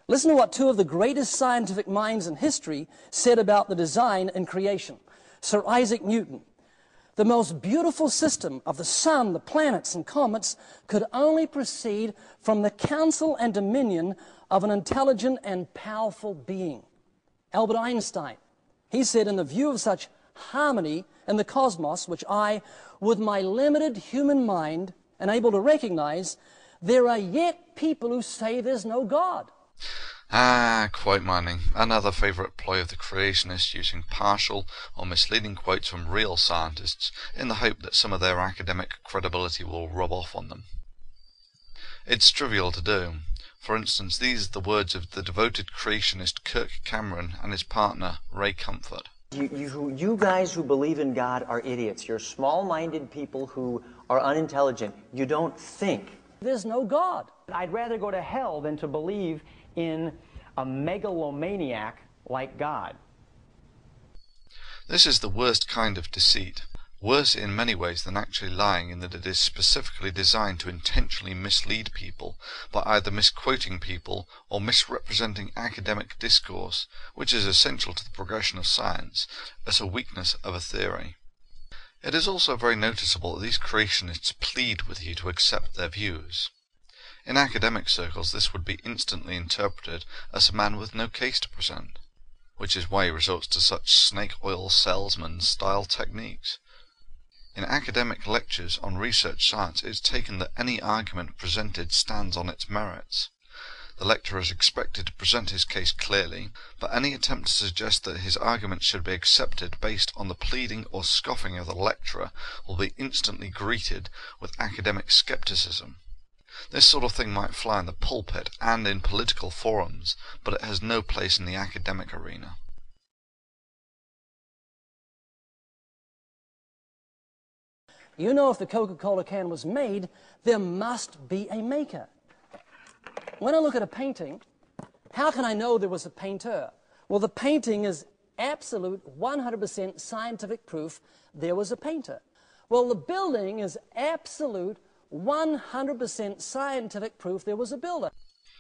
Listen to what two of the greatest scientific minds in history said about the design and creation. Sir Isaac Newton. The most beautiful system of the sun, the planets, and comets could only proceed from the counsel and dominion of an intelligent and powerful being. Albert Einstein. He said, in the view of such harmony in the cosmos, which I, with my limited human mind, am able to recognize, there are yet people who say there's no God. Ah, quote mining, another favourite ploy of the creationists, using partial or misleading quotes from real scientists in the hope that some of their academic credibility will rub off on them. It's trivial to do. For instance, these are the words of the devoted creationist Kirk Cameron and his partner Ray Comfort. You guys who believe in God are idiots. You're small-minded people who are unintelligent. You don't think. There's no God. I'd rather go to hell than to believe in a megalomaniac like God. This is the worst kind of deceit, worse in many ways than actually lying, in that it is specifically designed to intentionally mislead people by either misquoting people or misrepresenting academic discourse, which is essential to the progression of science, as a weakness of a theory. It is also very noticeable that these creationists plead with you to accept their views. In academic circles, this would be instantly interpreted as a man with no case to present, which is why he resorts to such snake oil salesman-style techniques. In academic lectures on research science, it is taken that any argument presented stands on its merits. The lecturer is expected to present his case clearly, but any attempt to suggest that his argument should be accepted based on the pleading or scoffing of the lecturer will be instantly greeted with academic skepticism. This sort of thing might fly in the pulpit and in political forums, but it has no place in the academic arena. You know, if the Coca-Cola can was made, there must be a maker. When I look at a painting, how can I know there was a painter? Well, the painting is absolute 100% scientific proof there was a painter. Well, the building is absolute 100% scientific proof there was a builder.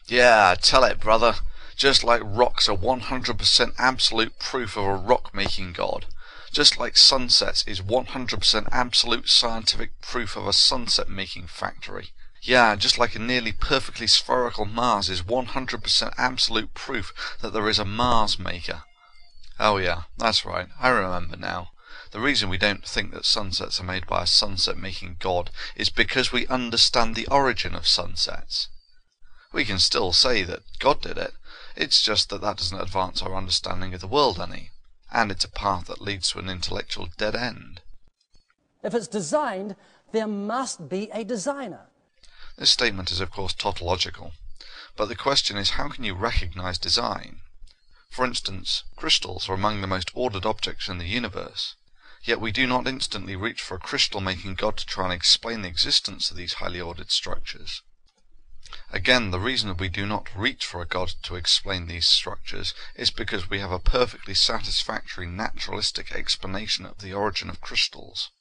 Yeah, tell it, brother. Just like rocks are 100% absolute proof of a rock-making god. Just like sunsets is 100% absolute scientific proof of a sunset-making factory. Yeah, just like a nearly perfectly spherical Mars is 100% absolute proof that there is a Mars maker. Oh yeah, that's right, I remember now. The reason we don't think that sunsets are made by a sunset-making god is because we understand the origin of sunsets. We can still say that God did it, it's just that that doesn't advance our understanding of the world any, and it's a path that leads to an intellectual dead end. If it's designed, there must be a designer. This statement is of course tautological, but the question is, how can you recognize design? For instance, crystals are among the most ordered objects in the universe, yet we do not instantly reach for a crystal-making god to try and explain the existence of these highly ordered structures. Again, the reason that we do not reach for a god to explain these structures is because we have a perfectly satisfactory naturalistic explanation of the origin of crystals.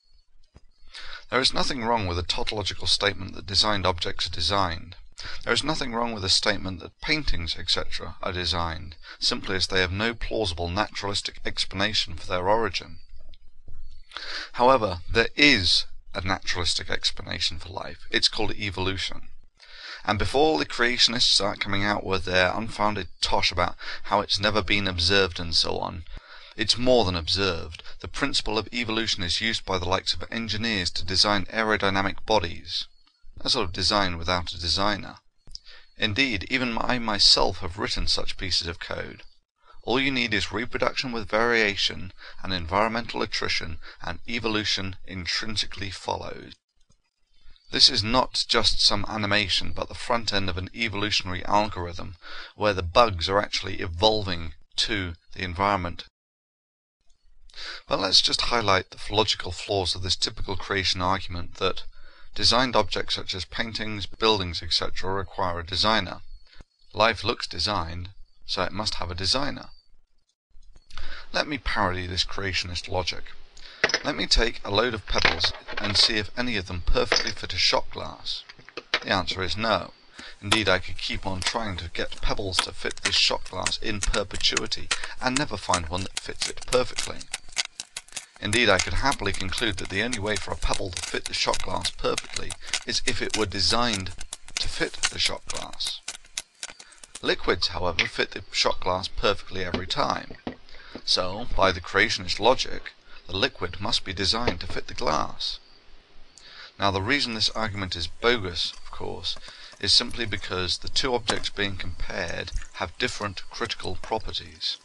There is nothing wrong with a tautological statement that designed objects are designed. There is nothing wrong with a statement that paintings, etc., are designed, simply as they have no plausible naturalistic explanation for their origin. However, there is a naturalistic explanation for life. It's called evolution. And before the creationists start coming out with their unfounded tosh about how it's never been observed and so on, it's more than observed. The principle of evolution is used by the likes of engineers to design aerodynamic bodies. A sort of design without a designer. Indeed, even I myself have written such pieces of code. All you need is reproduction with variation and environmental attrition, and evolution intrinsically follows. This is not just some animation, but the front end of an evolutionary algorithm, where the bugs are actually evolving to the environment. But let's just highlight the logical flaws of this typical creation argument that designed objects such as paintings, buildings, etc. require a designer. Life looks designed, so it must have a designer. Let me parody this creationist logic. Let me take a load of pebbles and see if any of them perfectly fit a shot glass. The answer is no. Indeed, I could keep on trying to get pebbles to fit this shot glass in perpetuity, and never find one that fits it perfectly. Indeed, I could happily conclude that the only way for a pebble to fit the shot glass perfectly is if it were designed to fit the shot glass. Liquids, however, fit the shot glass perfectly every time. So, by the creationist logic, the liquid must be designed to fit the glass. Now, the reason this argument is bogus, of course, is simply because the two objects being compared have different critical properties.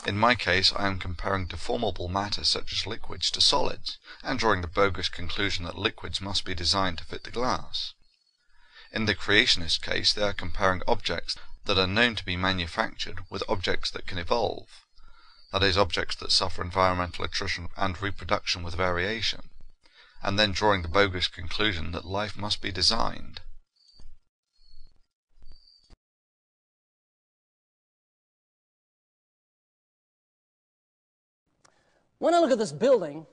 In my case, I am comparing deformable matter such as liquids to solids, and drawing the bogus conclusion that liquids must be designed to fit the glass. In the creationist case, they are comparing objects that are known to be manufactured with objects that can evolve, that is, objects that suffer environmental attrition and reproduction with variation, and then drawing the bogus conclusion that life must be designed. When I look at this building,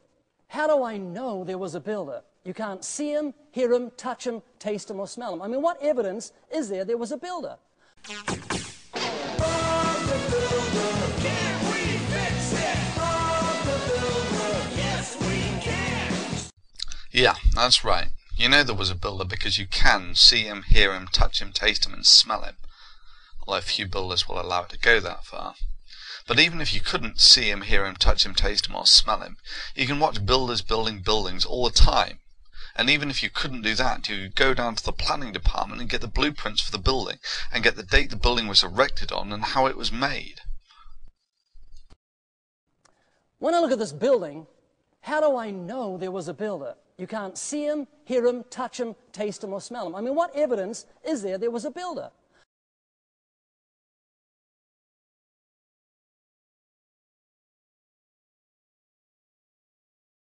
how do I know there was a builder? You can't see him, hear him, touch him, taste him, or smell him. I mean, what evidence is there was a builder? Yeah, that's right. You know there was a builder because you can see him, hear him, touch him, taste him, and smell him. Although few builders will allow it to go that far. But even if you couldn't see him, hear him, touch him, taste him, or smell him, you can watch builders building buildings all the time. And even if you couldn't do that, you could go down to the planning department and get the blueprints for the building, and get the date the building was erected on and how it was made. When I look at this building, how do I know there was a builder? You can't see him, hear him, touch him, taste him, or smell him. I mean, what evidence is there was a builder?